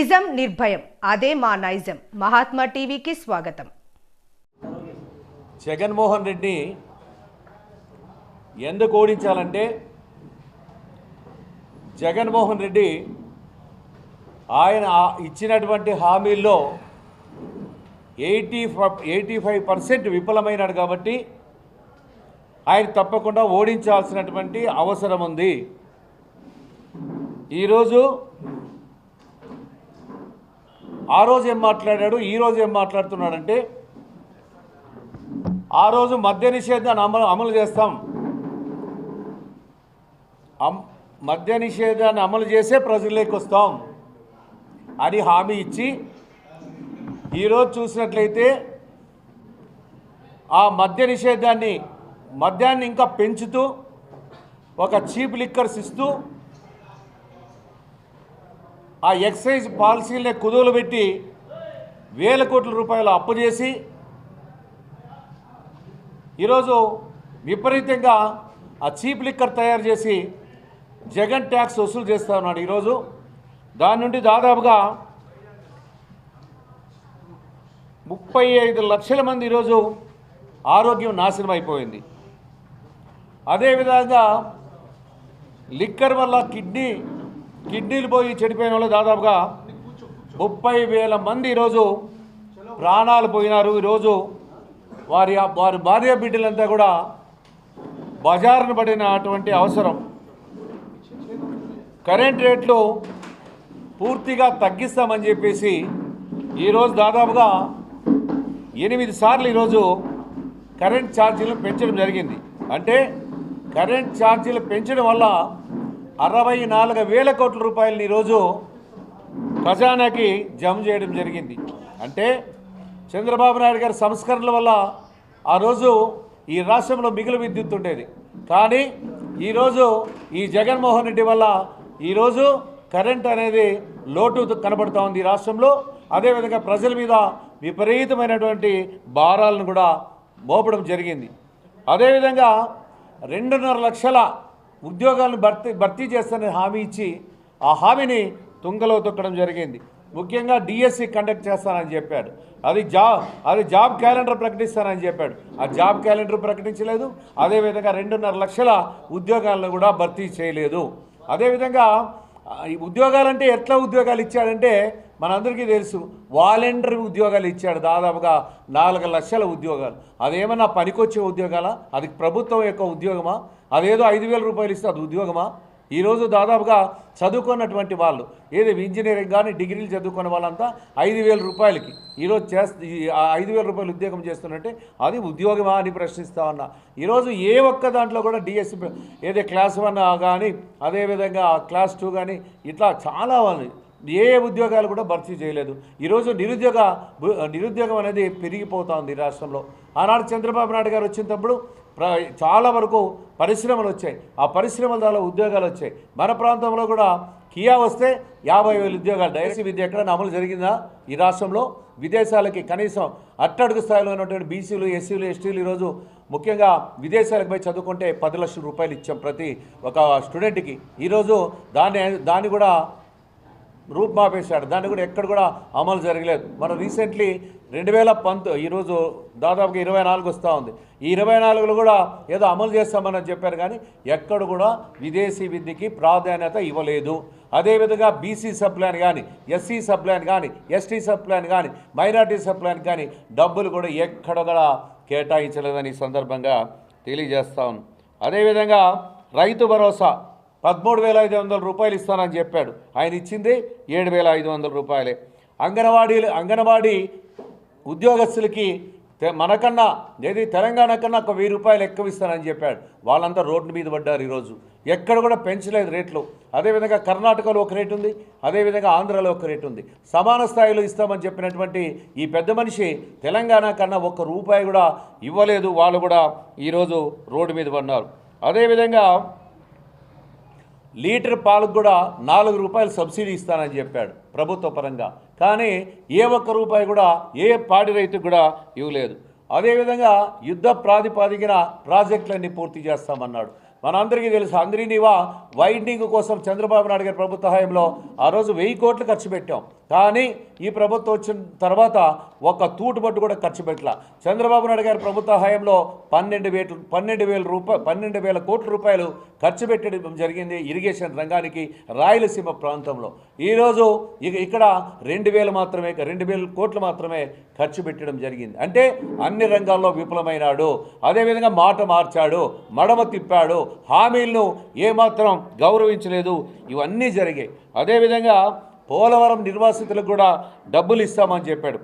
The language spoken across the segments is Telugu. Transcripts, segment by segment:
నిజం నిర్భయం అదే మా నైజం. మహాత్మా టీవీకి స్వాగతం. జగన్మోహన్ రెడ్డి ఎందుకు ఓడించాలంటే జగన్మోహన్ రెడ్డి ఆయన ఇచ్చినటువంటి హామీల్లో 85% విఫలమైనాడు కాబట్టి ఆయన తప్పకుండా ఓడించాల్సినటువంటి అవసరం ఉంది. ఈరోజు ఆ రోజు ఏం మాట్లాడాడు, ఈరోజు ఏం మాట్లాడుతున్నాడంటే ఆ రోజు మద్య నిషేధాన్ని అమలు చేస్తాం, మద్య నిషేధాన్ని అమలు చేసే ప్రజల్లోకి వస్తాం అని హామీ ఇచ్చి ఈరోజు చూసినట్లయితే ఆ మద్య నిషేధాన్ని మద్యాన్ని ఇంకా పెంచుతూ ఒక చీప్ లిక్కర్స్ ఇస్తూ ఆ ఎక్సైజ్ పాలసీలనే కుదువలు పెట్టి వేల కోట్ల రూపాయలు అప్పు చేసి ఈరోజు విపరీతంగా ఆ చీప్ లిక్కర్ తయారు చేసి జగన్ ట్యాక్స్ వసూలు చేస్తూ ఉన్నాడు. ఈరోజు దాని నుండి దాదాపుగా 35 లక్షల మంది ఈరోజు ఆరోగ్యం నాశనం అయిపోయింది. అదేవిధంగా లిక్కర్ వల్ల కిడ్నీలు పోయి చెడిపోయిన వాళ్ళు దాదాపుగా 30,000 మంది ఈరోజు ప్రాణాలు పోయినారు. ఈరోజు వారి భార్య బిడ్డలంతా కూడా బజారును పడినటువంటి అవసరం. కరెంట్ రేట్లు పూర్తిగా తగ్గిస్తామని చెప్పేసి ఈరోజు దాదాపుగా 8 సార్లు ఈరోజు కరెంట్ ఛార్జీలు పెంచడం జరిగింది. అంటే కరెంట్ ఛార్జీలు పెంచడం వల్ల 64,000 కోట్ల రూపాయలని ఈరోజు ఖజానాకి జమ చేయడం జరిగింది. అంటే చంద్రబాబు నాయుడు గారి సంస్కరణల వల్ల ఆ రోజు ఈ రాష్ట్రంలో మిగులు విద్యుత్ ఉండేది. కానీ ఈరోజు ఈ జగన్మోహన్ రెడ్డి వల్ల ఈరోజు కరెంట్ అనేది లోటు కనబడుతూ ఉంది ఈ రాష్ట్రంలో. అదేవిధంగా ప్రజల మీద విపరీతమైనటువంటి భారాలను కూడా మోపడం జరిగింది. అదేవిధంగా 2.5 లక్షల ఉద్యోగాలను భర్తీ చేస్తానని హామీ ఇచ్చి ఆ హామీని తుంగలో తొక్కడం జరిగింది. ముఖ్యంగా డిఎస్సి కండక్ట్ చేస్తానని చెప్పాడు. అది జాబ్ క్యాలెండర్ ప్రకటిస్తానని చెప్పాడు. ఆ జాబ్ క్యాలెండర్ ప్రకటించలేదు. అదేవిధంగా 2.5 లక్షల ఉద్యోగాలను కూడా భర్తీ చేయలేదు. అదేవిధంగా ఉద్యోగాలంటే ఎట్లా ఉద్యోగాలు ఇచ్చాడంటే మనందరికీ తెలుసు, వాలంటరీ ఉద్యోగాలు ఇచ్చాడు. దాదాపుగా 4 లక్షల ఉద్యోగాలు. అదేమన్నా పనికొచ్చే ఉద్యోగాలా? అది ప్రభుత్వం యొక్క ఉద్యోగమా? అదేదో 5,000 రూపాయలు ఇస్తే అది ఉద్యోగమా? ఈరోజు దాదాపుగా చదువుకున్నటువంటి వాళ్ళు ఏది ఇంజనీరింగ్ కానీ డిగ్రీలు చదువుకున్న వాళ్ళంతా 5,000 రూపాయలకి ఈరోజు 5,000 రూపాయలు ఉద్యోగం చేస్తున్నట్టే అది ఉద్యోగమా అని ప్రశ్నిస్తా ఉన్నా. ఈరోజు ఏ ఒక్క దాంట్లో కూడా డిఎస్సి ఏదో క్లాస్ 1 కానీ అదేవిధంగా క్లాస్ 2 కానీ ఇట్లా చాలా ఏ ఉద్యోగాలు కూడా భర్తీ చేయలేదు. ఈరోజు నిరుద్యోగం అనేది పెరిగిపోతూ ఉంది రాష్ట్రంలో. ఆనాడు చంద్రబాబు నాయుడు గారు వచ్చినప్పుడు చాలా వరకు పరిశ్రమలు వచ్చాయి. ఆ పరిశ్రమల ద్వారా ఉద్యోగాలు వచ్చాయి. మన ప్రాంతంలో కూడా కియా వస్తే 50,000 ఉద్యోగాలు. డైరెక్ట్ విద్య ఎక్కడైనా అమలు జరిగిందా ఈ రాష్ట్రంలో? విదేశాలకి కనీసం అట్టడుగు స్థాయిలో ఉన్నటువంటి బీసీలు, ఎస్సీలు, ఎస్టీలు ఈరోజు ముఖ్యంగా విదేశాలకు పోయి చదువుకుంటే 10 లక్షల రూపాయలు ఇచ్చాం ప్రతి ఒక స్టూడెంట్కి. ఈరోజు దాన్ని కూడా రూపుమాపేశాడు. దాన్ని కూడా ఎక్కడ కూడా అమలు జరగలేదు. మనం రీసెంట్లీ 2019 ఈరోజు దాదాపుగా 24 వస్తూ ఉంది. ఈ 24లో కూడా ఏదో అమలు చేస్తామని చెప్పారు. కానీ ఎక్కడ కూడా విదేశీ విద్యకి ప్రాధాన్యత ఇవ్వలేదు. అదేవిధంగా బీసీ సప్లాన్ కానీ, ఎస్సీ సప్లాన్ కానీ, ఎస్టీ సప్లాన్ కానీ, మైనార్టీ సప్లాన్ కానీ డబ్బులు కూడా ఎక్కడ కూడా కేటాయించలేదని సందర్భంగా తెలియజేస్తా ఉన్నాం. అదేవిధంగా రైతు భరోసా 13,500 రూపాయలు ఇస్తానని చెప్పాడు. ఆయన ఇచ్చింది 7,500 రూపాయలే. అంగన్వాడీ ఉద్యోగస్తులకి మనకన్నా తెలంగాణ కన్నా ఒక 1,000 రూపాయలు ఎక్కువ ఇస్తానని చెప్పాడు. వాళ్ళంతా రోడ్డు మీద పడ్డారు. ఈరోజు ఎక్కడ కూడా పెంచలేదు రేట్లు. అదేవిధంగా కర్ణాటకలో ఒక రేటు ఉంది, అదేవిధంగా ఆంధ్రాలో ఒక రేటు ఉంది. సమాన స్థాయిలో ఇస్తామని చెప్పినటువంటి ఈ పెద్ద మనిషి తెలంగాణ కన్నా 1 రూపాయి కూడా ఇవ్వలేదు. వాళ్ళు కూడా ఈరోజు రోడ్డు మీద పడినారు. అదేవిధంగా లీటర్ పాలకు కూడా 4 రూపాయలు సబ్సిడీ ఇస్తానని చెప్పాడు ప్రభుత్వ పరంగా. కానీ ఏ 1 రూపాయి కూడా ఏ పాడి రైతుకు కూడా ఇవ్వలేదు. అదేవిధంగా యుద్ధ ప్రాతిపదికన ప్రాజెక్టులన్నీ పూర్తి చేస్తామన్నాడు. మనందరికీ తెలుసు హంద్రీనీవా వైండింగ్ కోసం చంద్రబాబు నాయుడు గారి ప్రభుత్వ హయాంలో ఆ రోజు 1000 కోట్లు ఖర్చు పెట్టాం. కానీ ఈ ప్రభుత్వం వచ్చిన తర్వాత ఒక తూటుబట్టు కూడా ఖర్చు పెట్టలా. చంద్రబాబు నాయుడు గారి ప్రభుత్వ హయాంలో 12,000 కోట్ల రూపాయలు ఖర్చు పెట్టడం జరిగింది ఇరిగేషన్ రంగానికి రాయలసీమ ప్రాంతంలో. ఈరోజు ఇక్కడ 2,000 కోట్లు మాత్రమే ఖర్చు పెట్టడం జరిగింది. అంటే అన్ని రంగాల్లో విఫలమైనాడు. అదేవిధంగా మాట మార్చాడు, మడమ తిప్పాడు, హామీలను ఏమాత్రం గౌరవించలేదు. ఇవన్నీ జరిగాయి. అదేవిధంగా పోలవరం నిర్వాసితులకు కూడా డబ్బులు ఇస్తామని చెప్పాడు.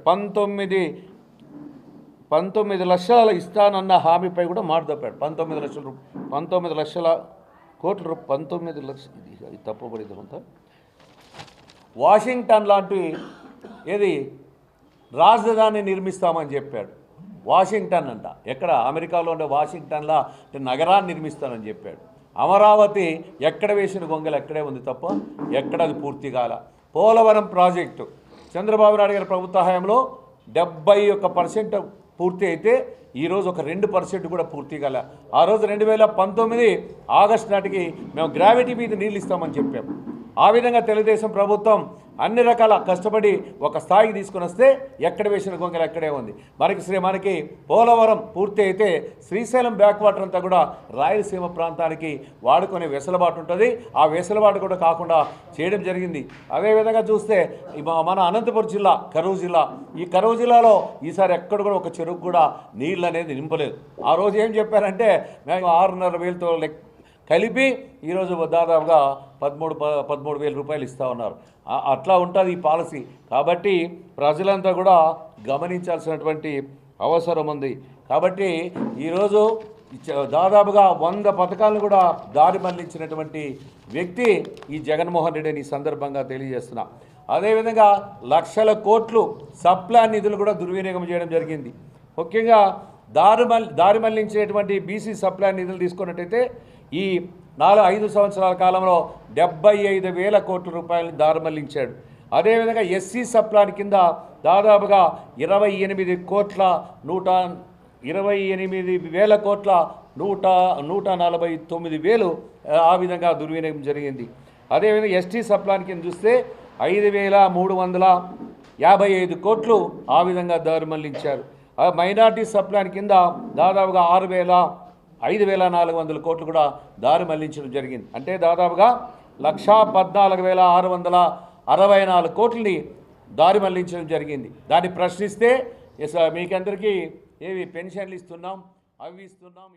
19 లక్షలు ఇస్తానన్న హామీపై కూడా మాట తప్పాడు. 19 లక్షల కోట్లు 19 లక్షలు ఇది తప్పుబడింది కొంత. వాషింగ్టన్ లాంటి ఏది రాజధాని నిర్మిస్తామని చెప్పాడు. వాషింగ్టన్ అంట, ఎక్కడ అమెరికాలో ఉండే వాషింగ్టన్లా నగరాన్ని నిర్మిస్తానని చెప్పాడు. అమరావతి ఎక్కడ వేసిన గొంగలు ఎక్కడే ఉంది తప్ప ఎక్కడ అది పూర్తి కాల. పోలవరం ప్రాజెక్టు చంద్రబాబు నాయుడు గారి ప్రభుత్వ హయాంలో 71% పూర్తి అయితే ఈరోజు ఒక 2% కూడా పూర్తి కాల. ఆ రోజు 2019 ఆగస్టు నాటికి మేము గ్రావిటీ మీద నీళ్ళు ఇస్తామని చెప్పాము. ఆ విధంగా తెలుగుదేశం ప్రభుత్వం అన్ని రకాల కష్టపడి ఒక స్థాయికి తీసుకుని వస్తే ఎక్కడ వేసిన గొంగలు ఎక్కడే ఉంది. మనకి పోలవరం పూర్తి అయితే శ్రీశైలం బ్యాక్ వాటర్ అంతా కూడా రాయలసీమ ప్రాంతానికి వాడుకునే వెసులుబాటు ఉంటుంది. ఆ వెసులుబాటు కూడా కాకుండా చేయడం జరిగింది. అదేవిధంగా చూస్తే మన అనంతపురం జిల్లా, కరూరు జిల్లా, ఈ కరూరు జిల్లాలో ఈసారి ఎక్కడ కూడా ఒక చెరువు కూడా నీళ్ళు అనేది నింపలేదు. ఆ రోజు ఏం చెప్పారంటే మేము 6,500తో కలిపి ఈరోజు దాదాపుగా 13,000 రూపాయలు ఇస్తూ ఉన్నారు. అట్లా ఉంటుంది ఈ పాలసీ. కాబట్టి ప్రజలంతా కూడా గమనించాల్సినటువంటి అవసరం ఉంది. కాబట్టి ఈరోజు దాదాపుగా 100 పథకాలను కూడా దారి మళ్లించినటువంటి వ్యక్తి ఈ జగన్మోహన్ రెడ్డిని ఈ సందర్భంగా తెలియజేస్తున్నా. అదేవిధంగా లక్షల కోట్లు సప్లాన్ నిధులు కూడా దుర్వినియోగం చేయడం జరిగింది. ముఖ్యంగా దారి మళ్లించినటువంటి బీసీ సప్లాన్ నిధులు తీసుకున్నట్టయితే ఈ 5 సంవత్సరాల కాలంలో 75,000 కోట్ల రూపాయలని దారి మళ్లించాడు. అదేవిధంగా ఎస్సీ సప్లాన్ కింద దాదాపుగా 149,149,000 కోట్ల 149,000 ఆ విధంగా దుర్వినియోగం జరిగింది. అదేవిధంగా ఎస్టీ సప్లాన్ కింద చూస్తే 5,355 కోట్లు ఆ విధంగా దారి మళ్లించారు. మైనార్టీ సప్లాన్ కింద దాదాపుగా 5,400 కోట్లు కూడా దారి మళ్లించడం జరిగింది. అంటే దాదాపుగా 1,14,664 కోట్లని దారి మళ్లించడం జరిగింది. దాన్ని ప్రశ్నిస్తే మీకందరికీ ఏవి పెన్షన్లు ఇస్తున్నాం, అవి ఇస్తున్నాం.